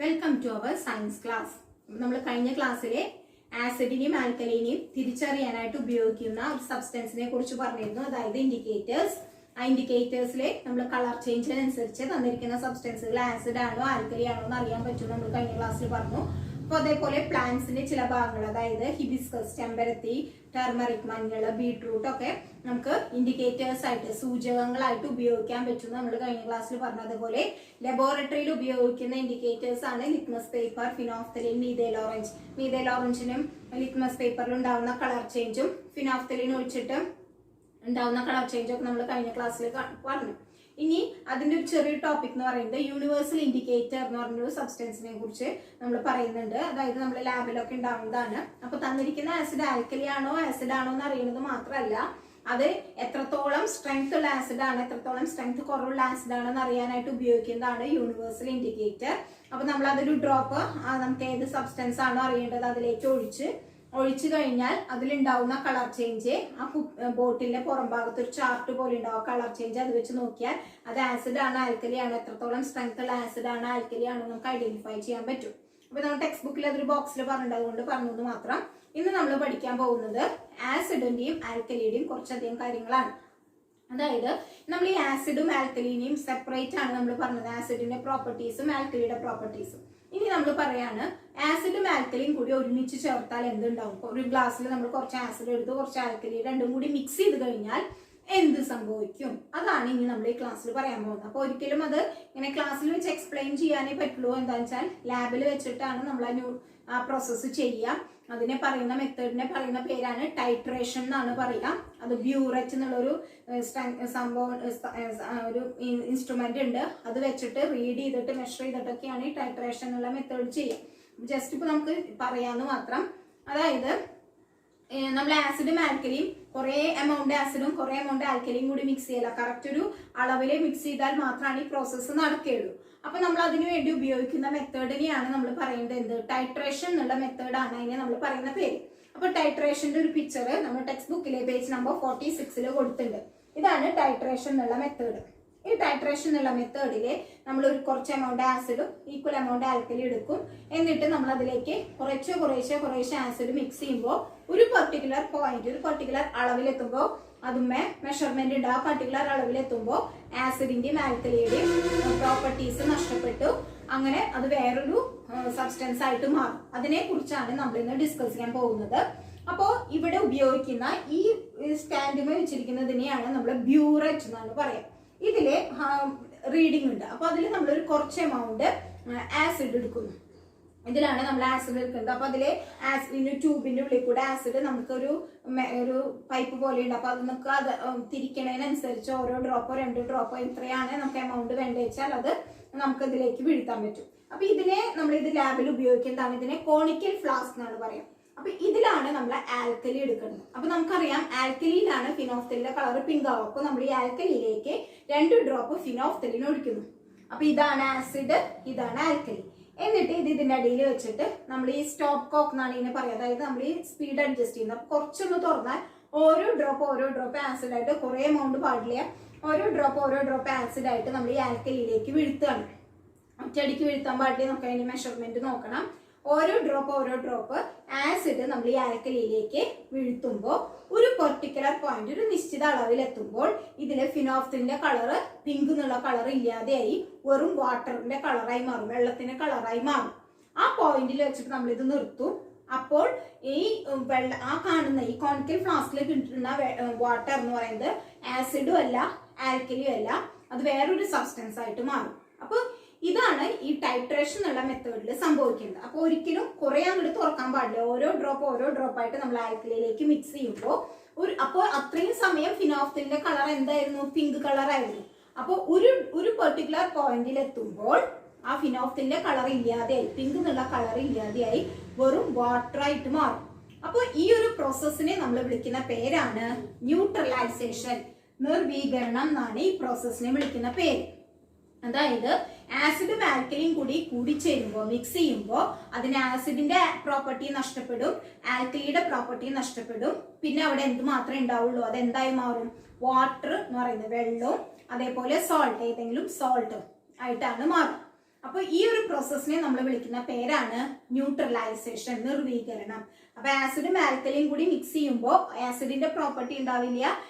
Welcome to our science class. നമ്മൾ കഴിഞ്ഞ ക്ലാസ്സിലെ ആസിഡിനെയും ആൽക്കലൈനെയും തിരിച്ചറിയാനായിട്ട് ഉപയോഗിക്കുന്ന ഒരു സബ്സ്റ്റൻസിനെ കുറിച്ച് പറഞ്ഞിരുന്നു, അതായത് ഇൻഡിക്കേറ്റേഴ്സ്. ആ ഇൻഡിക്കേറ്റേഴ്സിലെ നമ്മൾ കളർ ചേഞ്ചിനനുസരിച്ച് തന്നിരിക്കുന്ന സബ്സ്റ്റൻസുകൾ ആസിഡ് ആണോ ആൽക്കലി ആണോ എന്ന് അറിയാൻ പറ്റും നമ്മൾ കഴിഞ്ഞ ക്ലാസ്സിൽ പറഞ്ഞു. അപ്പോൾ അതേപോലെ പ്ലാന്റ്സിന്റെ ചില ഭാഗങ്ങൾ, അതായത് ഹിബിസ്കസ്, ചെമ്പരത്തി, ടർമറിക്, മഞ്ഞൾ, ബീട്രൂട്ട് ഒക്കെ നമുക്ക് ഇൻഡിക്കേറ്റേഴ്സ് ആയിട്ട്, സൂചകങ്ങളായിട്ട് ഉപയോഗിക്കാൻ പറ്റും നമ്മൾ കഴിഞ്ഞ ക്ലാസ്സിൽ പറഞ്ഞു. അതുപോലെ ലബോറട്ടറിയിൽ ഉപയോഗിക്കുന്ന ഇൻഡിക്കേറ്റേഴ്സ് ആണ് litmus paper, phenolphthalein, methyl orange. Methyl ഓറഞ്ചിനും ലിറ്റ്മസ് പേപ്പറിൽ ഉണ്ടാവുന്ന കളർ ചേഞ്ചും ഫിനോഫ്തലിൻ ഒഴിച്ചിട്ട് ഉണ്ടാവുന്ന കളർ ചേഞ്ചും ഒക്കെ നമ്മൾ കഴിഞ്ഞ ക്ലാസ്സിൽ പറഞ്ഞു. ഇനി അതിന്റെ ഒരു ചെറിയ ടോപ്പിക് എന്ന് പറയുന്നത് യൂണിവേഴ്സൽ ഇൻഡിക്കേറ്റർ എന്ന് പറഞ്ഞൊരു സബ്സ്റ്റൻസിനെ കുറിച്ച് നമ്മൾ പറയുന്നുണ്ട്. അതായത് നമ്മൾ ലാബിലൊക്കെ ഉണ്ടാവുന്നതാണ്. അപ്പൊ തന്നിരിക്കുന്ന ആസിഡ് ആൽക്കലി ആണോ ആസിഡ് ആണോ എന്ന് അറിയുന്നത് മാത്രമല്ല, അത് എത്രത്തോളം സ്ട്രെങ്ത് ഉള്ള ആസിഡ് ആണ്, എത്രത്തോളം സ്ട്രെങ്ത് കുറവുള്ള ആസിഡ് ആണെന്ന് അറിയാനായിട്ട് ഉപയോഗിക്കുന്നതാണ് യൂണിവേഴ്സൽ ഇൻഡിക്കേറ്റർ. അപ്പൊ നമ്മൾ അതൊരു ഡ്രോപ്പ് നമുക്ക് ഏത് സബ്സ്റ്റൻസ് ആണോ അറിയേണ്ടത് അതിലേക്ക് ഒഴിച്ചു കഴിഞ്ഞാൽ അതിലുണ്ടാവുന്ന കളർ ചേഞ്ച്, ആ ബോട്ടിലിന്റെ പുറം ഭാഗത്ത് ഒരു ചാർട്ട് പോലെ ഉണ്ടാവും കളർ ചേഞ്ച്. അത് വെച്ച് നോക്കിയാൽ അത് ആസിഡ് ആണ് ആൽക്കലി ആണ്, എത്രത്തോളം സ്ട്രെങ്ത് ഉള്ള ആസിഡ് ആണ് ആൽക്കലി ആണോ നമുക്ക് ഐഡന്റിഫൈ ചെയ്യാൻ പറ്റും. അപ്പൊ നമ്മൾ ടെക്സ്റ്റ് ബുക്കിൽ അതൊരു ബോക്സിൽ പറഞ്ഞിട്ട് അതുകൊണ്ട് പറഞ്ഞത് മാത്രം. ഇന്ന് നമ്മൾ പഠിക്കാൻ പോകുന്നത് ആസിഡിന്റെയും ആൽക്കലിയുടെയും കുറച്ചധികം കാര്യങ്ങളാണ്. അതായത് നമ്മൾ ഈ ആസിഡും ആൽക്കലിനെയും സെപ്പറേറ്റ് ആണ് നമ്മൾ പറഞ്ഞത്, ആസിഡിന്റെ പ്രോപ്പർട്ടീസും ആൽക്കലിയുടെ പ്രോപ്പർട്ടീസും. ഇനി നമ്മൾ പറയാണ് ആസിഡും ആൽക്കലിയും കൂടി ഒരുമിച്ച് ചേർത്താൽ എന്തുണ്ടാവും. ഒരു ഗ്ലാസ്സിൽ നമ്മൾ കുറച്ച് ആസിഡ് എടുത്ത് കുറച്ച് ആൽക്കലി രണ്ടും കൂടി മിക്സ് ചെയ്ത് കഴിഞ്ഞാൽ എന്ത് സംഭവിക്കും, അതാണ് ഇനി നമ്മൾ ഈ ക്ലാസ്സിൽ പറയാൻ പോകുന്നത്. അപ്പൊ ഒരിക്കലും അത് ഇങ്ങനെ ക്ലാസ്സിൽ വെച്ച് എക്സ്പ്ലെയിൻ ചെയ്യാനേ പറ്റുള്ളൂ. എന്താണെന്ന് വെച്ചാൽ ലാബിൽ വെച്ചിട്ടാണ് നമ്മൾ ആ പ്രോസസ്സ് ചെയ്യുക. അതിനെ പറയുന്ന മെത്തേഡിനെ പറയുന്ന പേരാണ് ടൈട്രേഷൻ എന്നാണ് പറയുക. അത് ബ്യൂററ്റ് എന്നുള്ളൊരു സംഭവം, ഒരു ഇൻസ്ട്രുമെന്റ് ഉണ്ട്. അത് വെച്ചിട്ട് റീഡ് ചെയ്തിട്ട് മെഷർ ചെയ്തിട്ടൊക്കെയാണ് ഈ ടൈട്രേഷൻ എന്നുള്ള മെത്തേഡ് ചെയ്യുക. ജസ്റ്റ് ഇപ്പൊ നമുക്ക് പറയാന്ന് മാത്രം. അതായത് നമ്മൾ ആസിഡും ആൽക്കലിയും കുറെ എമൗണ്ട് ആസിഡും കുറെ എമൗണ്ട് ആൽക്കലിയും കൂടി മിക്സ് ചെയ്യല, കറക്റ്റ് ഒരു അളവില് മിക്സ് ചെയ്താൽ മാത്രമാണ് ഈ പ്രോസസ്സ് നടക്കുകയുള്ളൂ. അപ്പൊ നമ്മൾ അതിനു വേണ്ടി ഉപയോഗിക്കുന്ന മെത്തേഡിനെയാണ് നമ്മൾ പറയുന്നത് എന്ത്, ടൈട്രേഷൻ എന്നുള്ള മെത്തേഡാണ് അതിനെ നമ്മൾ പറയുന്ന പേര്. അപ്പൊ ടൈട്രേഷന്റെ ഒരു പിക്ചർ നമ്മൾ ടെക്സ്റ്റ് ബുക്കിലെ പേജ് നമ്പർ 46 കൊടുത്തിട്ടുണ്ട്. ഇതാണ് ടൈട്രേഷൻ എന്നുള്ള മെത്തേഡ്. ഈ ടൈട്രേഷൻ എന്നുള്ള മെത്തേഡില് നമ്മൾ ഒരു കുറച്ച് എമൗണ്ട് ആസിഡും ഈക്വൽ എമൗണ്ട് ആൽക്കലി എടുക്കും. എന്നിട്ട് നമ്മൾ അതിലേക്ക് കുറേശ്ശെ ആസിഡ് മിക്സ് ചെയ്യുമ്പോൾ ഒരു പെർട്ടിക്കുലർ പോയിന്റ്, ഒരു പെർട്ടിക്കുലർ അളവിലെത്തുമ്പോൾ അതുമേ മെഷർമെന്റ് ഉണ്ട്. ആ പർട്ടിക്കുലർ അളവിലെത്തുമ്പോൾ ആസിഡിന്റെയും ആൽക്കലിയുടെയും പ്രോപ്പർട്ടീസ് നഷ്ടപ്പെട്ടു. അങ്ങനെ അത് വേറൊരു സബ്സ്റ്റൻസ് ആയിട്ട് മാറും. അതിനെ കുറിച്ചാണ് നമ്മൾ ഇന്ന് ഡിസ്കസ് ചെയ്യാൻ പോകുന്നത്. അപ്പോ ഇവിടെ ഉപയോഗിക്കുന്ന ഈ സ്റ്റാൻഡിമേ വെച്ചിരിക്കുന്നതിനെയാണ് നമ്മൾ ബ്യൂററ്റ് എന്നാണ് പറയാം. ഇതില് റീഡിംഗ് ഉണ്ട്. അപ്പൊ അതിൽ നമ്മളൊരു കുറച്ച് എമൗണ്ട് ആസിഡ് എടുക്കുന്നു. ഇതിലാണ് നമ്മൾ ആസിഡ് എടുക്കുന്നത്. അപ്പൊ അതിലെ ആസിഡിന്റെ ട്യൂബിന്റെ ഉള്ളിൽ കൂടെ ആസിഡ് നമുക്കൊരു പൈപ്പ് പോലെ ഉണ്ട്. അപ്പൊ അത് നമുക്ക് അത് തിരിക്കണതിനനുസരിച്ച് ഓരോ ഡ്രോപ്പോ 2 ഡ്രോപ്പോ എത്രയാണ് നമുക്ക് എമൗണ്ട് വേണ്ടത് വെച്ചാൽ അത് നമുക്ക് ഇതിലേക്ക് വീഴ്ത്താൻ പറ്റും. അപ്പൊ ഇതിനെ നമ്മൾ ഇത് ലാബിൽ ഉപയോഗിക്കുന്നതാണ്. ഇതിനെ കോണിക്കൽ ഫ്ലാസ്ക് എന്നാണ് പറയാം. അപ്പൊ ഇതിലാണ് നമ്മൾ ആൽക്കലി എടുക്കുന്നത്. അപ്പൊ നമുക്കറിയാം ആൽക്കലിയിലാണ് ഫിനോഫ്തലിന്റെ കളർ പിങ്ക് ആവും. അപ്പൊ നമ്മൾ ഈ ആൽക്കലിയിലേക്ക് 2 ഡ്രോപ്പ് ഫിനോഫ്തലിൻ ഒഴിക്കുന്നു. അപ്പൊ ഇതാണ് ആസിഡ്, ഇതാണ് ആൽക്കലി. എന്നിട്ട് ഇതിന്റെ അടിയിൽ വെച്ചിട്ട് നമ്മൾ ഈ സ്റ്റോപ്പ് കോക്ക് എന്നാണ് ഇതിനെ പറയുക. അതായത് നമ്മൾ ഈ സ്പീഡ് അഡ്ജസ്റ്റ് ചെയ്യുന്നത്. അപ്പൊ കുറച്ചൊന്ന് തുറന്നാൽ ഓരോ ഡ്രോപ്പ് ആസിഡ് ആയിട്ട്, കുറെ എമൗണ്ട് പാടില്ല, ഓരോ ഡ്രോപ്പ് ആസിഡ് ആയിട്ട് നമ്മൾ ഈ ആൽക്കലിയിലേക്ക് വീഴ്ത്തുകയാണ്. ഒറ്റയടിക്ക് വീഴ്ത്താൻ പാടില്ല, നമുക്ക് അതിന്റെ മെഷർമെന്റ് നോക്കണം. ഓരോ ഡ്രോപ്പ് ആസിഡ് നമ്മൾ ഈ ആൽക്കലിയിലേക്ക് വീഴ്ത്തുമ്പോൾ ഒരു പെർട്ടിക്കുലർ പോയിന്റ്, ഒരു നിശ്ചിത അളവിലെത്തുമ്പോൾ ഇതിലെ ഫിനോഫ്തലിന്റെ കളറ് പിങ്ക് എന്നുള്ള കളർ ഇല്ലാതെയായി വെറും വാട്ടറിന്റെ കളറായി മാറും, വെള്ളത്തിന്റെ കളറായി മാറും. ആ പോയിന്റിൽ വെച്ചിട്ട് നമ്മൾ ഇത് നിർത്തും. അപ്പോൾ ഈ ആ കാണുന്ന ഈ കോണിക്കൽ ഫ്ലാസ്കിൽ കിട്ടുന്ന വാട്ടർ എന്ന് പറയുന്നത് ആസിഡും അല്ല ആൽക്കലിയും അല്ല, അത് വേറൊരു സബ്സ്റ്റൻസ് ആയിട്ട് മാറും. അപ്പൊ ഇതാണ് ഈ ടൈട്രേഷൻ എന്നുള്ള മെത്തേഡിൽ സംഭവിക്കുന്നത്. അപ്പൊ ഒരിക്കലും കുറെ അങ്ങോട്ട് തുറക്കാൻ പാടില്ല. ഓരോ ഡ്രോപ്പ് ആയിട്ട് നമ്മൾ ആൽക്കലിയിലേക്ക് മിക്സ് ചെയ്യുമ്പോൾ അപ്പോൾ അത്രയും സമയം ഫിനോഫ്തലിന്റെ കളർ എന്തായിരുന്നു, പിങ്ക് കളർ ആയിരുന്നു. അപ്പോൾ ഒരു പെർട്ടിക്കുലർ പോയിന്റിൽ എത്തുമ്പോൾ ആ ഫിനോഫ്തലിന്റെ കളർ ഇല്ലാതെയായി, പിങ്ക് എന്നുള്ള കളർ ഇല്ലാതെയായി വെറും വാട്ടർ ആയിട്ട് മാറും. അപ്പോൾ ഈ ഒരു പ്രോസസ്സിനെ നമ്മൾ വിളിക്കുന്ന പേരാണ് ന്യൂട്രലൈസേഷൻ, നിർവീകരണം എന്നാണ് ഈ പ്രോസസ്സിനെ വിളിക്കുന്ന പേര്. അതായത് ആസിഡും ആൽക്കലിയും കൂടി ചേരുമ്പോൾ, മിക്സ് ചെയ്യുമ്പോൾ അതിന് ആസിഡിന്റെ പ്രോപ്പർട്ടി നഷ്ടപ്പെടും, ആൽക്കലിയുടെ പ്രോപ്പർട്ടി നഷ്ടപ്പെടും. പിന്നെ അവിടെ എന്ത് മാത്രമേ ഉണ്ടാവുള്ളൂ, അതെന്തായി മാറും, വാട്ടർ എന്ന് പറയുന്നത് വെള്ളവും അതേപോലെ സോൾട്ട്, ഏതെങ്കിലും സോൾട്ട് ആയിട്ടാണ് മാറും. അപ്പൊ ഈ ഒരു പ്രോസസ്സിനെ നമ്മൾ വിളിക്കുന്ന പേരാണ് ന്യൂട്രലൈസേഷൻ, നിർവീകരണം. അപ്പൊ ആസിഡും ആൽക്കലിയും കൂടി മിക്സ് ചെയ്യുമ്പോൾ ആസിഡിന്റെ പ്രോപ്പർട്ടി ഉണ്ടാവില്ല,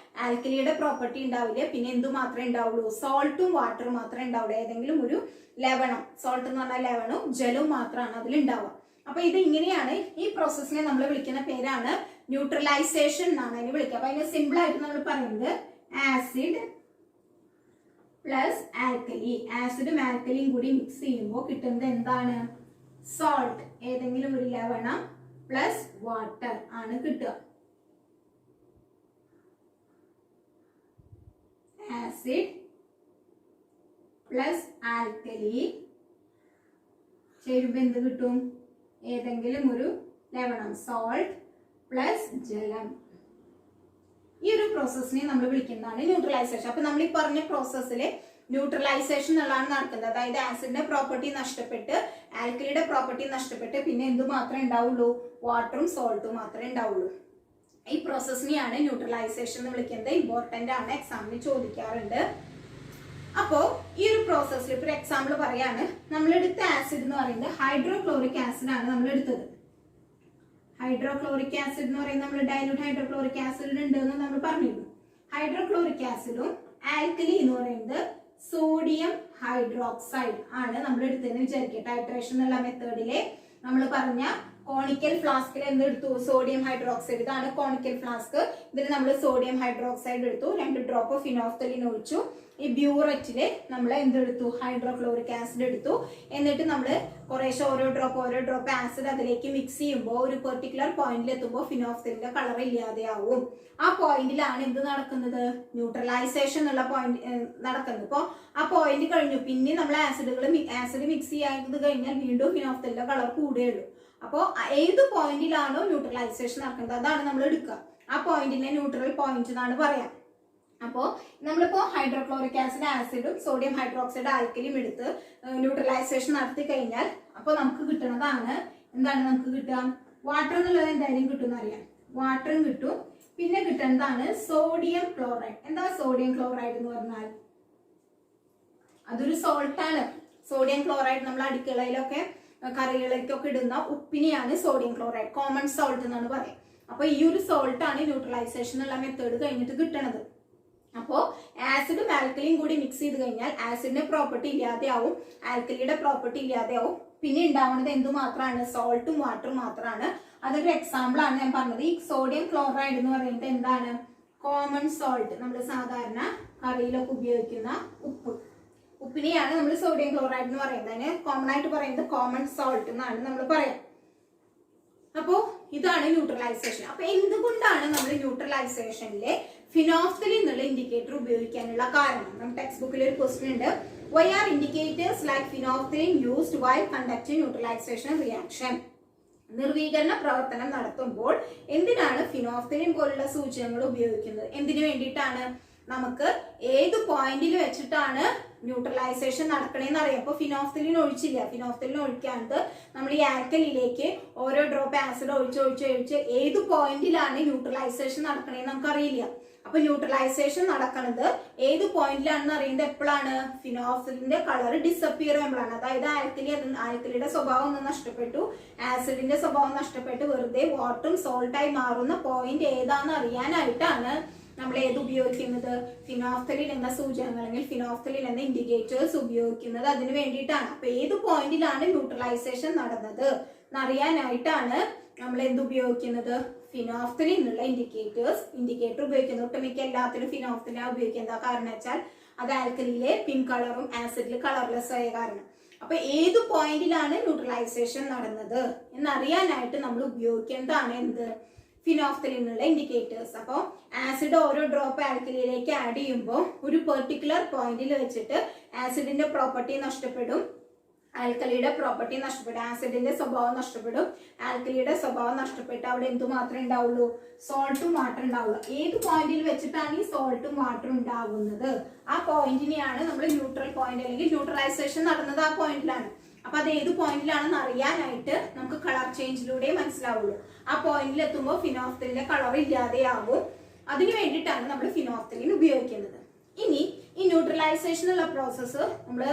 ആൽക്കലിയുടെ പ്രോപ്പർട്ടി ഉണ്ടാവില്ല, പിന്നെ എന്തു മാത്രമേ ഉണ്ടാവുള്ളൂ? സോൾട്ടും വാട്ടറും മാത്രമേ ഉണ്ടാവുള്ളൂ. ഏതെങ്കിലും ഒരു ലവണം, സോൾട്ട് എന്ന് പറഞ്ഞാൽ ലവണവും ജലവും മാത്രമാണ് അതിൽ ഉണ്ടാവുക. അപ്പൊ ഇത് ഇങ്ങനെയാണ്. ഈ പ്രോസസ്സിനെ നമ്മൾ വിളിക്കുന്ന പേരാണ് ന്യൂട്രലൈസേഷൻ എന്നാണ് അതിന് വിളിക്കുക. അപ്പൊ അതിന് സിമ്പിൾ ആയിട്ട് നമ്മൾ പറയുന്നത് ആസിഡ് പ്ലസ് ആൽക്കലി. ആസിഡും ആൽക്കലിയും കൂടി മിക്സ് ചെയ്യുമ്പോൾ കിട്ടുന്നത് എന്താണ്? സോൾട്ട്, ഏതെങ്കിലും ഒരു ലവണം പ്ലസ് വാട്ടർ ആണ് കിട്ടുക. ആസിഡ് പ്ലസ് ആൽക്കലി ചേരുമ്പോൾ എന്ത് കിട്ടും? ഏതെങ്കിലും ഒരു ലവണം, സോൾട്ട് പ്ലസ് ജലം. ഈ ഒരു പ്രോസസ്സിനെ നമ്മൾ വിളിക്കുന്നതാണ് ന്യൂട്രലൈസേഷൻ. അപ്പൊ നമ്മൾ ഈ പറഞ്ഞ പ്രോസസ്സിലെ ന്യൂട്രലൈസേഷൻ എന്നുള്ളതാണ് നടക്കുന്നത്. അതായത് ആസിഡിന്റെ പ്രോപ്പർട്ടി നഷ്ടപ്പെട്ട് ആൽക്കലിയുടെ പ്രോപ്പർട്ടി നഷ്ടപ്പെട്ട് പിന്നെ എന്തു മാത്രമേ ഉണ്ടാവുള്ളൂ? വാട്ടറും സോൾട്ടും മാത്രമേ ഉണ്ടാവുള്ളൂ. ഈ പ്രോസസ്സിനെയാണ് ന്യൂട്രലൈസേഷൻ എന്ന് വിളിക്കുന്നത്. ഇമ്പോർട്ടന്റ് ആണ്, എക്സാമിന് ചോദിക്കാറുണ്ട്. അപ്പോ ഈ ഒരു പ്രോസസ്സിൽ ഇപ്പൊ ഒരു എക്സാമ്പിൾ പറയാണ്. നമ്മളെടുത്ത ആസിഡ് എന്ന് പറയുന്നത് ഹൈഡ്രോക്ലോറിക് ആസിഡ് ആണ് നമ്മൾ എടുത്തത്. ഹൈഡ്രോക്ലോറിക് ആസിഡ് എന്ന് പറയുന്നത് നമ്മൾ ഡൈലൂട്ട് ഹൈഡ്രോക്ലോറിക് ആസിഡ് ഉണ്ട് എന്ന് നമ്മൾ പറഞ്ഞിരുന്നു. ഹൈഡ്രോക്ലോറിക് ആസിഡും ആൽക്കലി എന്ന് പറയുന്നത് സോഡിയം ഹൈഡ്രോക്സൈഡ് ആണ് നമ്മൾ എടുത്തതെന്ന് വിചാരിക്കുക. ടൈട്രേഷൻ എന്നുള്ള മെത്തേഡിലെ നമ്മൾ പറഞ്ഞ കോണിക്കൽ ഫ്ലാസ്കിൽ എന്തെടുത്തു? Sodium hydroxide. ഇതാണ് കോണിക്കൽ ഫ്ലാസ്ക്. ഇതിൽ നമ്മൾ സോഡിയം ഹൈഡ്രോക്സൈഡ് എടുത്തു, 2 ഡ്രോപ്പ് ഫിനോഫ്തലിൻ ഒഴിച്ചു. ഈ ബ്യൂററ്റില് നമ്മൾ എന്തെടുത്തു? ഹൈഡ്രോക്ലോറിക് ആസിഡ് എടുത്തു. എന്നിട്ട് നമ്മൾ കുറേശ്ശെ ഓരോ ഡ്രോപ്പ് ആസിഡ് അതിലേക്ക് മിക്സ് ചെയ്യുമ്പോൾ ഒരു പെർട്ടിക്കുലർ പോയിന്റിൽ എത്തുമ്പോൾ ഫിനോഫ്തലിന്റെ കളർ ഇല്ലാതെയാവും. ആ പോയിന്റിലാണ് എന്ത് നടക്കുന്നത്? ന്യൂട്രലൈസേഷൻ എന്നുള്ള പോയിന്റ് നടക്കുന്നത്. അപ്പോൾ ആ പോയിന്റ് കഴിഞ്ഞു, പിന്നെ നമ്മൾ ആസിഡ് മിക്സ് ചെയ്ത് കഴിഞ്ഞാൽ വീണ്ടും ഫിനോഫ്തലിന്റെ കളർ കൂടുകയുള്ളൂ. അപ്പോൾ ഏത് പോയിന്റിലാണോ ന്യൂട്രലൈസേഷൻ നടക്കുന്നത് അതാണ് നമ്മൾ എടുക്കുക. ആ പോയിന്റിനെ ന്യൂട്രൽ പോയിന്റ് എന്നാണ് പറയാം. അപ്പോൾ നമ്മളിപ്പോ ഹൈഡ്രോക്ലോറിക് ആസിഡ് ആസിഡും സോഡിയം ഹൈഡ്രോക്സൈഡ് ആൽക്കലിയും എടുത്ത് ന്യൂട്രലൈസേഷൻ നടത്തി കഴിഞ്ഞാൽ അപ്പോൾ നമുക്ക് കിട്ടുന്നതാണ് എന്താണ്? നമുക്ക് കിട്ടുക വാട്ടർ എന്നുള്ളത് എന്തായാലും കിട്ടുമെന്ന് അറിയാം. വാട്ടറും കിട്ടും. പിന്നെ കിട്ടുന്നതാണ് സോഡിയം ക്ലോറൈഡ്. എന്താ സോഡിയം ക്ലോറൈഡ് എന്ന് പറഞ്ഞാൽ? അതൊരു സോൾട്ടാണ്. സോഡിയം ക്ലോറൈഡ് നമ്മൾ അടുക്കളയിലൊക്കെ കറികളിലേക്കൊക്കെ ഇടുന്ന ഉപ്പിനെയാണ് സോഡിയം ക്ലോറൈഡ്, കോമൺ സോൾട്ട് എന്നാണ് പറയുക. അപ്പൊ ഈ ഒരു സോൾട്ട് ആണ് ന്യൂട്രലൈസേഷൻ എന്നുള്ള മെത്തേഡ് കഴിഞ്ഞിട്ട് കിട്ടണത്. അപ്പോൾ ആസിഡും ആൽക്കലിയും കൂടി മിക്സ് ചെയ്ത് കഴിഞ്ഞാൽ ആസിഡിന്റെ പ്രോപ്പർട്ടി ഇല്ലാതെയാവും, ആൽക്കലിയുടെ പ്രോപ്പർട്ടി ഇല്ലാതെയാവും. പിന്നെ ഉണ്ടാവുന്നത് എന്തു മാത്രമാണ്? സോൾട്ടും വാട്ടറും മാത്രമാണ്. അതൊരു എക്സാമ്പിൾ ആണ് ഞാൻ പറഞ്ഞത്. ഈ സോഡിയം ക്ലോറൈഡ് എന്ന് പറയുന്നത് എന്താണ്? കോമൺ സോൾട്ട്, നമ്മൾ സാധാരണ കറിയിലൊക്കെ ഉപയോഗിക്കുന്ന ഉപ്പിനെയാണ് നമ്മൾ സോഡിയം ക്ലോറൈഡ് എന്ന് പറയുന്നത്. അതിന് കോമൺ ആയിട്ട് പറയുന്നത് കോമൺ സോൾട്ട് എന്നാണ് നമ്മൾ പറയാം. അപ്പോ ഇതാണ് ന്യൂട്രലൈസേഷൻ. അപ്പൊ എന്തുകൊണ്ടാണ് നമ്മൾ ന്യൂട്രലൈസേഷനിലെ ഫിനോഫ്തലിൻ എന്നുള്ള ഇൻഡിക്കേറ്റർ ഉപയോഗിക്കാനുള്ള കാരണം? നമ്മുടെ ടെക്സ്റ്റ് ബുക്കിൽ ഒരു ക്വസ്റ്റ്യൻ ഉണ്ട്. Why are indicators like phenolphthalein used while conducting neutralization reaction? നിർവീകരണ പ്രവർത്തനം നടത്തുമ്പോൾ എന്തിനാണ് ഫിനോഫ്തലിൻ പോലുള്ള സൂചകങ്ങൾ ഉപയോഗിക്കുന്നത്? എന്തിനു വേണ്ടിയിട്ടാണ്? നമുക്ക് ഏത് പോയിന്റിൽ വെച്ചിട്ടാണ് ന്യൂട്രലൈസേഷൻ നടക്കണേന്ന് അറിയാം. അപ്പൊ ഫിനോഫ്തലിൻ ഒഴിച്ചില്ല, ഫിനോഫ്തലിൻ ഒഴിക്കാണ്ട് നമ്മൾ ഈ ആൽക്കലിയിലേക്ക് ഓരോ ഡ്രോപ്പ് ആസിഡ് ഒഴിച്ച് ഏത് പോയിന്റിലാണ് ന്യൂട്രലൈസേഷൻ നടക്കണേന്ന് നമുക്കറിയില്ല. അപ്പൊ ന്യൂട്രലൈസേഷൻ നടക്കുന്നത് ഏത് പോയിന്റിലാണെന്ന് അറിയുന്നത് എപ്പോഴാണ്? ഫിനോഫ്തലിന്റെ കളർ ഡിസപ്പിയർ ചെയ്യുമ്പോഴാണ്. അതായത് ആൽക്കലിയുടെ സ്വഭാവം ഒന്ന് നഷ്ടപ്പെട്ടു, ആസിഡിന്റെ സ്വഭാവം നഷ്ടപ്പെട്ട് വെറുതെ വാട്ടറും സോൾട്ടായി മാറുന്ന പോയിന്റ് ഏതാണെന്ന് അറിയാനായിട്ടാണ് നമ്മൾ ഏത് ഉപയോഗിക്കുന്നത്? ഫിനോഫ്തലിൻ എന്ന സൂചകങ്ങൾ അല്ലെങ്കിൽ ഫിനോഫ്തലിൻ എന്ന ഇൻഡിക്കേറ്റേഴ്സ് ഉപയോഗിക്കുന്നത് അതിന് വേണ്ടിയിട്ടാണ്. അപ്പൊ ഏത് പോയിന്റിലാണ് ന്യൂട്രലൈസേഷൻ നടന്നത് എന്നറിയാനായിട്ടാണ് നമ്മൾ എന്ത് ഉപയോഗിക്കുന്നത്? ഫിനോഫ്തലിൻ എന്നുള്ള ഇൻഡിക്കേറ്റർ ഉപയോഗിക്കുന്നത്. ഒട്ടുമിക്ക എല്ലാത്തിലും ഫിനോഫ്തലിൻ ഉപയോഗിക്കുന്നത്. എന്താ കാരണം വെച്ചാൽ അത് ആൽക്കലിയിലെ പിങ്ക് കളറും ആസിഡിൽ കളർലെസ് ആയ കാരണം. അപ്പൊ ഏത് പോയിന്റിലാണ് ന്യൂട്രലൈസേഷൻ നടന്നത് എന്നറിയാനായിട്ട് നമ്മൾ ഉപയോഗിക്കേണ്ടതാണ് എന്ത്? ഫിനോഫ്തലിനുള്ള ഇൻഡിക്കേറ്റേഴ്സ്. അപ്പോൾ ആസിഡ് ഓരോ ഡ്രോപ്പ് ആൽക്കലിയിലേക്ക് ആഡ് ചെയ്യുമ്പോൾ ഒരു പെർട്ടിക്കുലർ പോയിന്റിൽ വെച്ചിട്ട് ആസിഡിന്റെ പ്രോപ്പർട്ടി നഷ്ടപ്പെടും, ആൽക്കലിയുടെ പ്രോപ്പർട്ടി നഷ്ടപ്പെടും, ആസിഡിന്റെ സ്വഭാവം നഷ്ടപ്പെടും, ആൽക്കലിയുടെ സ്വഭാവം നഷ്ടപ്പെട്ട് അവിടെ എന്തു മാത്രമേ ഉണ്ടാവുള്ളൂ? സോൾട്ടും വാട്ടർ ഉണ്ടാവുള്ളൂ. ഏത് പോയിന്റിൽ വെച്ചിട്ടാണ് ഈ സോൾട്ടും വാട്ടറും ഉണ്ടാവുന്നത്? ആ പോയിന്റിനെയാണ് നമ്മൾ ന്യൂട്രൽ പോയിന്റ് അല്ലെങ്കിൽ ന്യൂട്രലൈസേഷൻ നടന്നത് ആ പോയിന്റിലാണ്. അപ്പൊ അത് ഏത് പോയിന്റിലാണെന്ന് അറിയാനായിട്ട് നമുക്ക് കളർ ചേഞ്ചിലൂടെ മനസ്സിലാവുള്ളൂ. ആ പോയിന്റിൽ എത്തുമ്പോൾ ഫിനോഫ്തലിന്റെ കളർ ഇല്ലാതെയാവും. അതിനു വേണ്ടിയിട്ടാണ് നമ്മൾ ഫിനോഫ്തലിൻ ഉപയോഗിക്കുന്നത്. ഇനി ഈ ന്യൂട്രലൈസേഷൻ ഉള്ള പ്രോസസ്സ് നമ്മൾ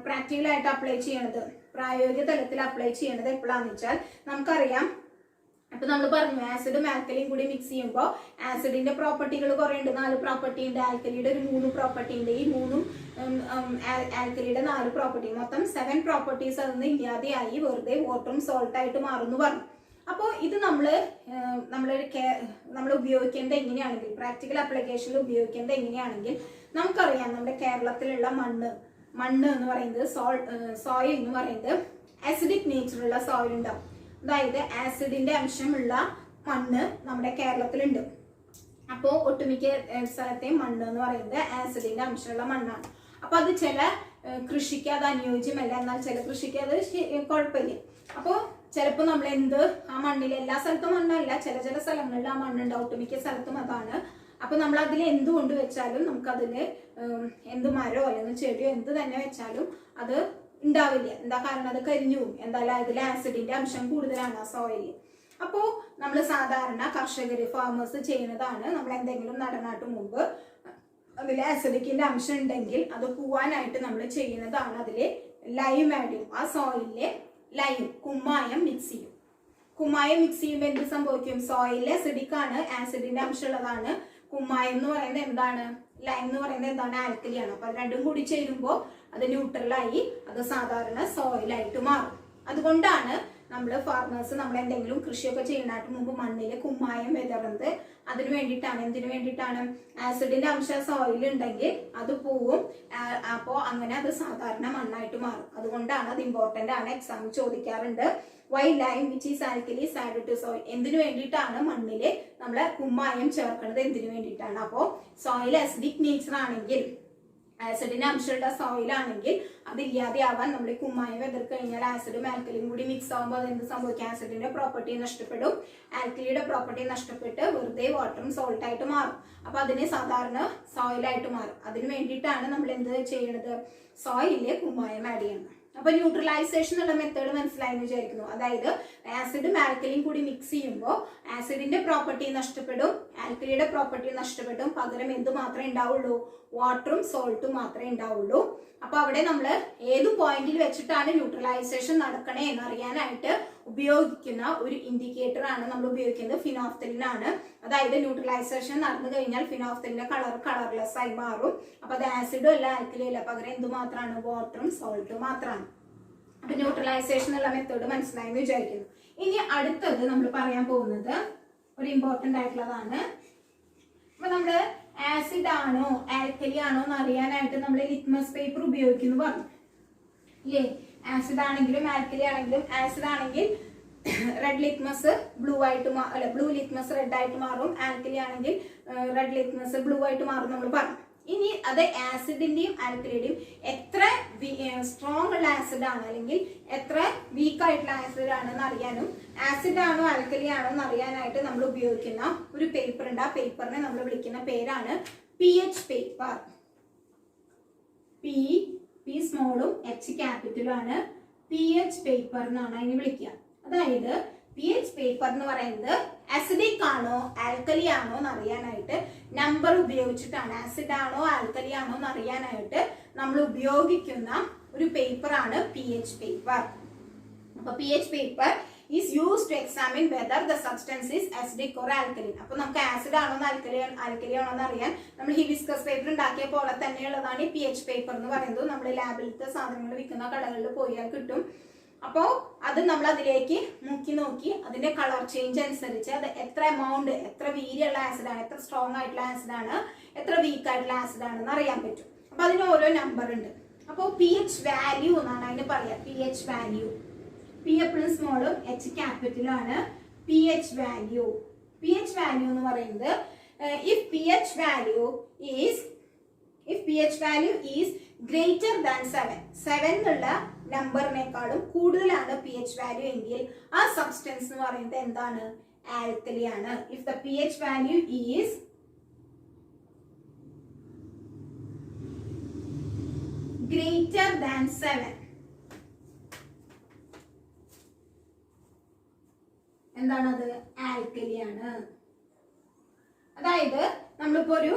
പ്രാക്ടിക്കലായിട്ട് അപ്ലൈ ചെയ്യണത്, പ്രായോഗിക തലത്തിൽ അപ്ലൈ ചെയ്യണത് എപ്പോഴാന്ന് വെച്ചാൽ നമുക്കറിയാം. അപ്പൊ നമ്മൾ പറഞ്ഞു ആസിഡും ആൽക്കലിയും കൂടി മിക്സ് ചെയ്യുമ്പോൾ ആസിഡിന്റെ പ്രോപ്പർട്ടികൾ കുറെ ഉണ്ട്, 4 പ്രോപ്പർട്ടി ഉണ്ട്, ആൽക്കലിയുടെ ഒരു 3 പ്രോപ്പർട്ടി ഉണ്ട്. ഈ 3ഉം ആൽക്കലിയുടെ 4 പ്രോപ്പർട്ടി, മൊത്തം 7 പ്രോപ്പർട്ടീസ് അതൊന്നും ഇല്ലാതെയായി വെറുതെ വാട്ടറും സോൾട്ട് ആയിട്ട് മാറുന്നു പറഞ്ഞു. അപ്പോൾ ഇത് നമ്മൾ ഉപയോഗിക്കേണ്ടത് എങ്ങനെയാണെങ്കിൽ, പ്രാക്ടിക്കൽ ആപ്ലിക്കേഷനിൽ ഉപയോഗിക്കേണ്ടത് എങ്ങനെയാണെങ്കിൽ നമുക്കറിയാം നമ്മുടെ കേരളത്തിലുള്ള മണ്ണ് എന്ന് പറയുന്നത് സോയിൽ എന്ന് പറയുന്നത് ആസിഡിക് നേച്ചറുള്ള സോയിൽ ഉണ്ടാവും. അതായത് ആസിഡിന്റെ അംശമുള്ള മണ്ണ് നമ്മുടെ കേരളത്തിലുണ്ട്. അപ്പോൾ ഒട്ടുമിക്ക സ്ഥലത്തെയും മണ്ണ് എന്ന് പറയുന്നത് ആസിഡിന്റെ അംശമുള്ള മണ്ണാണ്. അപ്പൊ അത് ചില കൃഷിക്ക് അത് അനുയോജ്യമല്ല, എന്നാൽ ചില കൃഷിക്ക് അത് കുഴപ്പമില്ല. അപ്പോൾ ചിലപ്പോൾ നമ്മൾ ആ മണ്ണിൽ എല്ലാ സ്ഥലത്തും മണ്ണല്ല, ചില സ്ഥലങ്ങളിൽ ആ മണ്ണുണ്ട്, ഒട്ടുമിക്ക സ്ഥലത്തും അതാണ്. അപ്പൊ നമ്മൾ അതിൽ എന്ത് കൊണ്ട് വെച്ചാലും നമുക്കതില് എന്ത് മരോ അല്ലെങ്കിൽ ചെടിയോ എന്ത് തന്നെ വെച്ചാലും അത് ഉണ്ടാവില്ല. എന്താ കാരണം? അത് കരിഞ്ഞു പോകും. എന്തായാലും അതിൽ ആസിഡിന്റെ അംശം കൂടുതലാണ് ആ സോയിലിൽ. അപ്പോ നമ്മൾ സാധാരണ കർഷകര് ഫാമേഴ്സ് ചെയ്യുന്നതാണ്, നമ്മൾ എന്തെങ്കിലും നടനാട്ട് മുമ്പ് അതിൽ ആസിഡിക്കിന്റെ അംശം ഉണ്ടെങ്കിൽ അത് പോവാനായിട്ട് നമ്മൾ ചെയ്യുന്നതാണ് അതില് ലൈം ആഡ് ചെയ്യും. ആ സോയിലിലെ ലൈം കുമ്മായം മിക്സ് ചെയ്യും. കുമ്മായം മിക്സ് ചെയ്യുമ്പോൾ എന്ത് സംഭവിക്കും? സോയിലിൽ അസിഡിക് ആണ്, ആസിഡിന്റെ അംശം ഉള്ളതാണ്. കുമ്മായം എന്ന് പറയുന്നത് എന്താണ്? ലൈം എന്ന് പറയുന്നത് എന്താണ്? ആൽക്കലിയാണ്. അപ്പൊ അത് രണ്ടും കൂടി ചേരുമ്പോൾ അത് ന്യൂട്രലായി അത് സാധാരണ സോയിലായിട്ട് മാറും. അതുകൊണ്ടാണ് നമ്മൾ എന്തെങ്കിലും കൃഷിയൊക്കെ ചെയ്യുന്നതിന് മുമ്പ് മണ്ണിൽ കുമ്മായം വിതറുന്നത്. അതിനു വേണ്ടിയിട്ടാണ്. എന്തിനു വേണ്ടിയിട്ടാണ്? ആസിഡിന്റെ അംശം സോയിൽ ഉണ്ടെങ്കിൽ അത് പോവും. അപ്പോൾ അങ്ങനെ അത് സാധാരണ മണ്ണായിട്ട് മാറും. അതുകൊണ്ടാണ് അത് ഇമ്പോർട്ടന്റ് ആണ്, എക്സാം ചോദിക്കാറുണ്ട്. Why lime which is alkali is added to soil. എന്തിനു വേണ്ടിയിട്ടാണ് മണ്ണില് നമ്മൾ കുമ്മായം ചേർക്കുന്നത്? എന്തിനു വേണ്ടിയിട്ടാണ്? അപ്പോൾ സോയിൽ ആസിഡിക് നേച്ചർ ആണെങ്കിൽ, ആസിഡിന്റെ അംശമുള്ള സോയിലാണെങ്കിൽ അതില്ലാതെ ആവാൻ നമ്മൾ കുമ്മായം വെതറി കഴിഞ്ഞാൽ ആസിഡും ആൽക്കലിയും കൂടി മിക്സ് ആകുമ്പോൾ അത് എന്ത് സംഭവിക്കും? ആസിഡിന്റെ പ്രോപ്പർട്ടി നഷ്ടപ്പെടും, ആൽക്കലിയുടെ പ്രോപ്പർട്ടി നഷ്ടപ്പെട്ട് വെറുതെ വാട്ടറും സോൾട്ട് ആയിട്ട് മാറും. അപ്പൊ അതിന് സാധാരണ സോയിലായിട്ട് മാറും. അതിന് വേണ്ടിയിട്ടാണ് നമ്മൾ എന്ത് ചെയ്യണത്? സോയിലിലെ കുമ്മായം ആഡ് ചെയ്യണം. അപ്പൊ ന്യൂട്രലൈസേഷൻ ഉള്ള മെത്തേഡ് മനസ്സിലായെന്ന് വിചാരിക്കുന്നു. അതായത് ആസിഡും ആൽക്കലിയും കൂടി മിക്സ് ചെയ്യുമ്പോൾ ആസിഡിന്റെ പ്രോപ്പർട്ടി നഷ്ടപ്പെടും, ആൽക്കലിയുടെ പ്രോപ്പർട്ടി നഷ്ടപ്പെടും. പകരം എന്ത് മാത്രമേ ഉണ്ടാവുള്ളൂ? വാട്ടറും സോൾട്ടും മാത്രമേ ഉണ്ടാവുള്ളൂ. അപ്പൊ അവിടെ നമ്മൾ ഏത് പോയിന്റിൽ വെച്ചിട്ടാണ് ന്യൂട്രലൈസേഷൻ നടക്കണേ എന്നറിയാനായിട്ട് ഉപയോഗിക്കുന്ന ഒരു ഇൻഡിക്കേറ്റർ ആണ് നമ്മൾ ഉപയോഗിക്കുന്നത് ഫിനോഫ്തലിൻ ആണ്. അതായത് ന്യൂട്രലൈസേഷൻ നടന്നു കഴിഞ്ഞാൽ ഫിനോഫ്തലിന്റെ കളർലെസ് ആയി മാറും. അപ്പൊ അത് ആസിഡും അല്ല ആൽക്കലിയും അല്ല, പകരം എന്ത് മാത്രമാണ്? വാട്ടറും സോൾട്ടും മാത്രമാണ്. അപ്പൊ ന്യൂട്രലൈസേഷൻ ഉള്ള മെത്തേഡ് മനസ്സിലായെന്ന് വിചാരിക്കുന്നു. ഇനി അടുത്തത് നമ്മൾ പറയാൻ പോകുന്നത് ഒരു ഇമ്പോർട്ടന്റ് ആയിട്ടുള്ളതാണ്. അപ്പൊ നമ്മള് ആസിഡ് ആണോ ആൽക്കലി ആണോ എന്ന് അറിയാനായിട്ട് നമ്മൾ ലിറ്റ്മസ് പേപ്പർ ഉപയോഗിക്കുന്നു പറഞ്ഞു ഇല്ലേ? ആസിഡ് ആണെങ്കിലും ആൽക്കലി ആണെങ്കിലും, ആസിഡ് ആണെങ്കിൽ റെഡ് ലിറ്റ്മസ് ബ്ലൂ ആയിട്ട് ബ്ലൂ ലിറ്റ്മസ് റെഡ് ആയിട്ട് മാറും, ആൽക്കലി ആണെങ്കിൽ റെഡ് ലിറ്റ്മസ് ബ്ലൂ ആയിട്ട് മാറും നമ്മൾ പറഞ്ഞു. ഇനി അത് ആസിഡിന്റെയും ആൽക്കലിയുടെയും എത്ര സ്ട്രോങ് ഉള്ള ആസിഡ് ആണ് അല്ലെങ്കിൽ എത്ര വീക്ക് ആയിട്ടുള്ള ആസിഡ് ആണെന്ന് അറിയാനും, ആസിഡ് ആണോ ആൽക്കലി ആണോ എന്ന് അറിയാനായിട്ട് നമ്മൾ ഉപയോഗിക്കുന്ന ഒരു പേപ്പർ ഉണ്ട്. ആ പേപ്പറിനെ നമ്മൾ വിളിക്കുന്ന പേരാണ് pH പേപ്പർ. പി സ്മോളും എച്ച് ക്യാപിറ്റലും ആണ് pH പേപ്പർ എന്നാണ് അതിനെ വിളിക്കുക. അതായത് pH പേപ്പർ എന്ന് പറയുന്നത് അസിഡിക് ആണോ ആൽക്കലി ആണോ എന്ന് അറിയാനായിട്ട് നമ്പർ ഉപയോഗിച്ചിട്ടാണ്, ആസിഡ് ആണോ ആൽക്കലി ആണോ എന്ന് അറിയാനായിട്ട് നമ്മൾ ഉപയോഗിക്കുന്ന ഒരു പേപ്പർ ആണ് pH പേപ്പർ. അപ്പൊ pH paper is used to examine whether the substance is acidic or alkaline. അപ്പൊ നമുക്ക് ആസിഡ് ആണോ ആൽക്കലി ആണോ എന്ന് അറിയാൻ നമ്മൾ ഹിബിസ്കസ് പേപ്പർ ഉണ്ടാക്കിയ പോലെ തന്നെയുള്ളതാണ് ഈ pH പേപ്പർ എന്ന് പറയുന്നത്. നമ്മൾ ലാബിലത്തെ സാധനങ്ങൾ വിൽക്കുന്ന കടകളിൽ പോയാൽ കിട്ടും. അപ്പോ അത് നമ്മൾ അതിലേക്ക് മുക്കി നോക്കി അതിന്റെ കളർ ചേഞ്ച് അനുസരിച്ച് അത് എത്ര എമൗണ്ട്, എത്ര വീര്യമുള്ള ആസിഡ് ആണ്, എത്ര സ്ട്രോങ് ആയിട്ടുള്ള ആസിഡ് ആണ്, എത്ര വീക്ക് ആയിട്ടുള്ള ആസിഡ് ആണെന്ന് അറിയാൻ പറ്റും. അപ്പൊ അതിന് ഓരോ നമ്പർ ഉണ്ട്. അപ്പോൾ pH വാല്യൂ എന്നാണ് അതിന് പറയാ. pH വാല്യൂ, P എപ്പോഴും സ്മോളും എച്ച് ക്യാപിറ്റലും ആണ് pH വാല്യൂ. pH വാല്യൂ എന്ന് പറയുന്നത് if pH value is greater than 7 എന്നുള്ള നമ്പറിനേക്കാളും കൂടുതലാണ് pH വാല്യൂ എങ്കിൽ ആ സബ്സ്റ്റൻസ് എന്ന് പറയുന്നത് എന്താണ്? ആൽക്കലി ആണ്. if the pH value is greater than 7 എന്താണത്? ആൽക്കലി ആണ്. അതായത് നമ്മളിപ്പോ ഒരു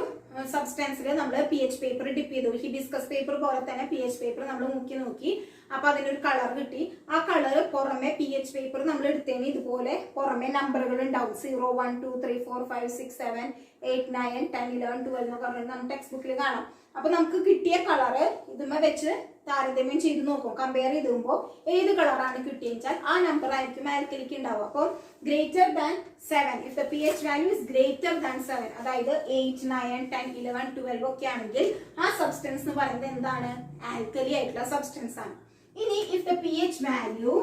സബ്സ്റ്റൻസിൽ നമ്മൾ pH പേപ്പർ ഡിപ്പ് ചെയ്തു. ഹിബിസ്കസ് പേപ്പർ പോലെ തന്നെ pH പേപ്പർ നമ്മൾ മുക്കി നോക്കി. അപ്പൊ അതിനൊരു കളർ കിട്ടി. ആ കളർ പുറമെ pH പേപ്പർ നമ്മൾ എടുത്തതിന് ഇതുപോലെ പുറമെ നമ്പറുകൾ ഉണ്ടാവും. 0 1 2 3 4 5 6 7 8 9 10 11 12 എന്നൊക്കെ പറഞ്ഞിട്ട് നമ്മുടെ ടെക്സ്റ്റ് ബുക്കിൽ കാണാം. അപ്പൊ നമുക്ക് കിട്ടിയ കളറ് ഇതുമേ വെച്ച് താരതമ്യം ചെയ്ത് നോക്കും. കമ്പയർ ചെയ്തുമ്പോൾ ഏത് കളറാണ് കിട്ടിയെന്ന് ആ നമ്പർ ആയിരിക്കും ആൽക്കലിക്ക് ഉണ്ടാവും. അപ്പോൾ greater than 7, if the pH value is greater than 7, അതായത് 8 9 10 11 12 ഒക്കെ ആണെങ്കിൽ ആ സബ്സ്റ്റൻസ് എന്ന് പറയുന്നത് എന്താണ്? ആൽക്കലി ആയിട്ടുള്ള സബ്സ്റ്റൻസ് ആണ്. ഇനി if the pH value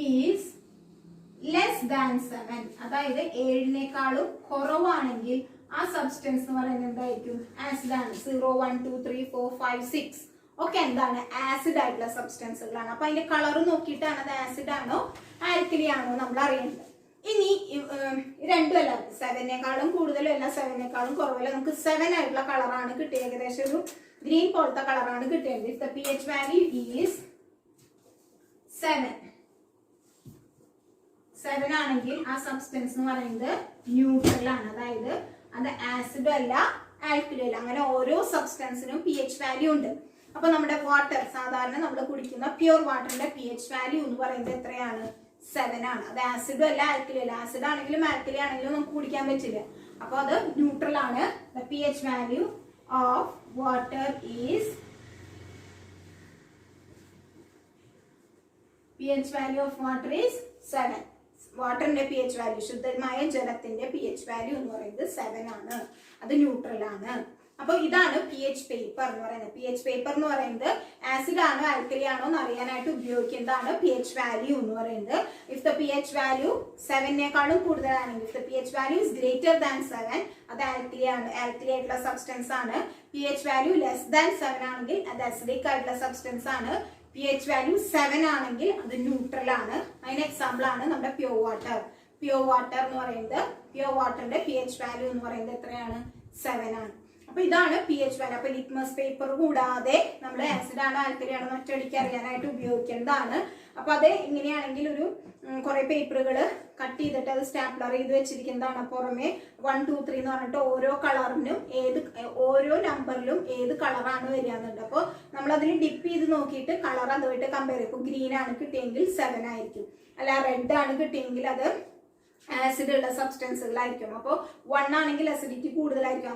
is less than 7, അതായത് 7നേക്കാളും കുറവാണെങ്കിൽ ആ സബ്സ്റ്റൻസ് എന്ന് പറയുന്നത് എന്തായിരിക്കും? ആസിഡ് ആണ്. 0 1 2 3 4 5 6 ഒക്കെ എന്താണ്? ആസിഡ് ആയിട്ടുള്ള സബ്സ്റ്റൻസുകളാണ്. അപ്പൊ അതിന്റെ കളർ നോക്കിയിട്ടാണ് അത് ആസിഡ് ആണോ ആൽക്കലി ആണോ നമ്മൾ അറിയേണ്ടത്. ഇനി രണ്ടും അല്ല, 7നേക്കാളും കൂടുതലും അല്ല 7നേക്കാളും കുറവല്ല, നമുക്ക് 7 ആയിട്ടുള്ള കളറാണ് കിട്ടിയത്. ഏകദേശം ഒരു ഗ്രീൻ പോലത്തെ കളറാണ് കിട്ടിയത്. If the pH value is 7 ആണെങ്കിൽ ആ സബ്സ്റ്റൻസ് എന്ന് പറയുന്നത് ന്യൂട്രൽ ആണ്. അതായത് അത് ആസിഡും അല്ല ആൽക്കലിയും അല്ല. അങ്ങനെ ഓരോ സബ്സ്റ്റൻസിനും pH വാല്യൂ ഉണ്ട്. അപ്പൊ നമ്മുടെ വാട്ടർ, സാധാരണ നമ്മൾ കുടിക്കുന്ന പ്യൂർ വാട്ടറിന്റെ pH വാല്യൂ എന്ന് പറയുന്നത് എത്രയാണ്? 7 ആണ്. അത് ആസിഡും അല്ല ആൽക്കലിയും അല്ല. ആസിഡ് ആണെങ്കിലും ആൽക്കലി ആണെങ്കിലും നമുക്ക് കുടിക്കാൻ പറ്റില്ല. അപ്പൊ അത് ന്യൂട്രൽ ആണ്. The pH value of water is pH value of water is 7. വാട്ടറിന്റെ pH value, ശുദ്ധമായ ജലത്തിന്റെ pH വാല്യൂ എന്ന് പറയുന്നത് 7 ആണ്. അത് ന്യൂട്രൽ ആണ്. അപ്പൊ ഇതാണ് pH പേപ്പർ എന്ന് പറയുന്നത്. pH പേപ്പർ എന്ന് പറയുന്നത് ആസിഡ് ആണോ ആൽക്കലി ആണോ എന്ന് അറിയാനായിട്ട് ഉപയോഗിക്കുന്നതാണ് pH വാല്യൂ എന്ന് പറയുന്നത്. ഇഫ് ദ pH വാല്യൂ 7നേക്കാളും കൂടുതലാണെങ്കിൽ, if the pH value is greater than 7, അത് ആൽക്കലി ആണ്, ആൽക്കലി ആയിട്ടുള്ള സബ്സ്റ്റൻസ് ആണ്. pH വാല്യൂ ലെസ് ദാൻ 7 ആണെങ്കിൽ അത് അസിഡിക് ആയിട്ടുള്ള സബ്സ്റ്റൻസ് ആണ്. pH വാല്യൂ 7 ആണെങ്കിൽ അത് ന്യൂട്രൽ ആണ്. അതിന് എക്സാമ്പിൾ ആണ് നമ്മുടെ പ്യൂർ വാട്ടർ. പ്യൂർ വാട്ടർ എന്ന് പറയുന്നത്, പ്യൂർ വാട്ടറിന്റെ pH വാല്യൂ എന്ന് പറയുന്നത് എത്രയാണ്? 7 ആണ്. അപ്പൊ ഇതാണ് pH വാല്യൂ. അപ്പൊ ലിറ്റ്മസ് പേപ്പർ കൂടാതെ നമ്മൾ ആസിഡ് ആണോ ആൽക്കലി ആണോ ഒറ്റയടിക്ക് അറിയാനായിട്ട് ഉപയോഗിക്കേണ്ടതാണ്. അപ്പൊ അത് ഇങ്ങനെയാണെങ്കിൽ ഒരു കുറെ പേപ്പറുകൾ കട്ട് ചെയ്തിട്ട് അത് സ്റ്റാപ്ലർ ചെയ്ത് വെച്ചിരിക്കുന്നതാണ്. പുറമെ 1 2 3 എന്ന് പറഞ്ഞിട്ട് ഓരോ കളറിനും ഓരോ നമ്പറിലും ഏത് കളറാണ് വരികയെന്നുണ്ട്. അപ്പോൾ നമ്മൾ അതിൽ ഡിപ്പ് ചെയ്ത് നോക്കിയിട്ട് കളർ അതുമായിട്ട് കമ്പയർ ചെയ്യും. ഇപ്പൊ ഗ്രീൻ ആണ് കിട്ടിയെങ്കിൽ 7 ആയിരിക്കും, അല്ല റെഡ് ആണ് കിട്ടിയെങ്കിൽ അത് ആസിഡ് ഉള്ള സബ്സ്റ്റൻസുകളായിരിക്കും. അപ്പോൾ 1 ആണെങ്കിൽ അസിഡിറ്റി കൂടുതലായിരിക്കും.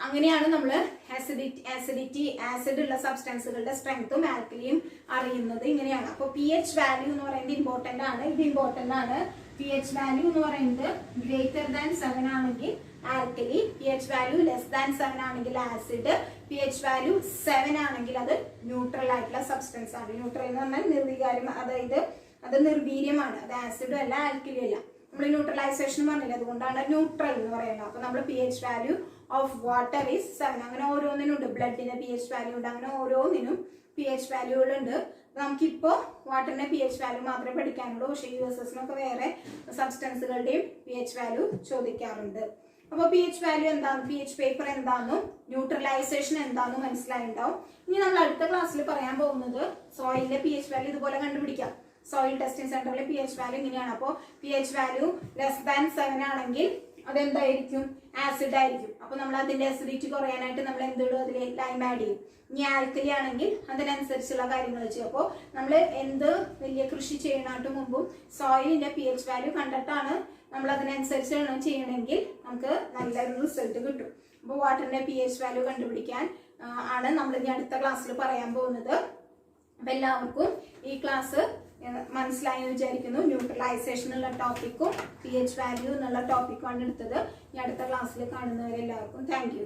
അങ്ങനെയാണ് നമ്മൾ ആസിഡ് ഉള്ള സബ്സ്റ്റൻസുകളുടെ സ്ട്രെങ്ത്തും ആൽക്കലിയും അറിയുന്നത്. ഇങ്ങനെയാണ്. അപ്പോൾ pH വാല്യൂ എന്ന് പറയുന്നത് ഇമ്പോർട്ടന്റ് ആണ്. ഇത് ഇമ്പോർട്ടന്റ് ആണ്. pH വാല്യൂ എന്ന് പറയുന്നത് ഗ്രേറ്റർ ദാൻ 7 ആണെങ്കിൽ alkali, pH value less than 7 ആണെങ്കിൽ ആസിഡ്, pH വാല്യൂ 7 ആണെങ്കിൽ അത് ന്യൂട്രൽ ആയിട്ടുള്ള സബ്സ്റ്റൻസ് ആണ്. ന്യൂട്രൽ എന്ന് പറഞ്ഞാൽ നിർവികാരം, അതായത് അത് നിർവീര്യമാണ്. അത് ആസിഡും അല്ല ആൽക്കലിയും അല്ല. നമ്മൾ ന്യൂട്രലൈസേഷൻ പറഞ്ഞില്ല, അതുകൊണ്ടാണ് ന്യൂട്രൽ എന്ന് പറയുന്നത്. അപ്പൊ നമ്മൾ pH value of water is 7. അങ്ങനെ ഓരോന്നിനും ഉണ്ട്. ബ്ലഡിന്റെ pH വാല്യൂ ഉണ്ട്. അങ്ങനെ ഓരോന്നിനും pH വാല്യൂകളുണ്ട്. നമുക്കിപ്പോ വാട്ടറിന്റെ pH വാല്യൂ മാത്രമേ പഠിക്കാനുള്ളൂ. പക്ഷേ USSനൊക്കെ വേറെ സബ്സ്റ്റൻസുകളുടെയും pH വാല്യൂ ചോദിക്കാറുണ്ട്. അപ്പോൾ pH വാല്യൂ എന്താണെന്നും pH പേപ്പർ എന്താണെന്നും ന്യൂട്രലൈസേഷൻ എന്താണെന്നും മനസ്സിലായിട്ടുണ്ടാവും. ഇനി നമ്മൾ അടുത്ത ക്ലാസ്സിൽ പറയാൻ പോകുന്നത് സോയിലിന്റെ pH വാല്യൂ ഇതുപോലെ കണ്ടുപിടിക്കാം. സോയിൽ ടെസ്റ്റിംഗ് സെന്ററിലെ pH വാല്യൂ ഇങ്ങനെയാണ്. അപ്പോൾ pH വാല്യൂ ലെസ് ദാൻ 7 ആണെങ്കിൽ അതെന്തായിരിക്കും? ആസിഡ് ആയിരിക്കും. അപ്പൊ നമ്മൾ അതിന്റെ അസിഡിറ്റി കുറയാനായിട്ട് നമ്മൾ എന്തിടും? അതിൽ ലൈം ആഡ് ചെയ്യും. ഇനി ആൽക്കലി ആണെങ്കിൽ അതിനനുസരിച്ചുള്ള കാര്യങ്ങൾ ചെയ്യും. അപ്പോൾ നമ്മൾ എന്ത് വലിയ കൃഷി ചെയ്യണായിട്ട് മുമ്പും സോയിലിന്റെ pH വാല്യൂ കണ്ടിട്ടാണ് നമ്മൾ അതിനനുസരിച്ച് ചെയ്യണമെങ്കിൽ നമുക്ക് നല്ലൊരു റിസൾട്ട് കിട്ടും. അപ്പോൾ വാട്ടറിന്റെ pH വാല്യൂ കണ്ടുപിടിക്കാൻ ആണ് നമ്മൾ ഇനി അടുത്ത ക്ലാസ്സിൽ പറയാൻ പോകുന്നത്. അപ്പൊ എല്ലാവർക്കും ഈ ക്ലാസ് മനസ്സിലായി എന്ന് വിചാരിക്കുന്നു. ന്യൂട്രലൈസേഷൻ ഉള്ള ടോപ്പിക്കും pH വാല്യൂ എന്നുള്ള ടോപ്പിക്കുമാണ് എടുത്തത്. ഈ അടുത്ത ക്ലാസ്സിൽ കാണുന്നവരെല്ലാവർക്കും താങ്ക് യു.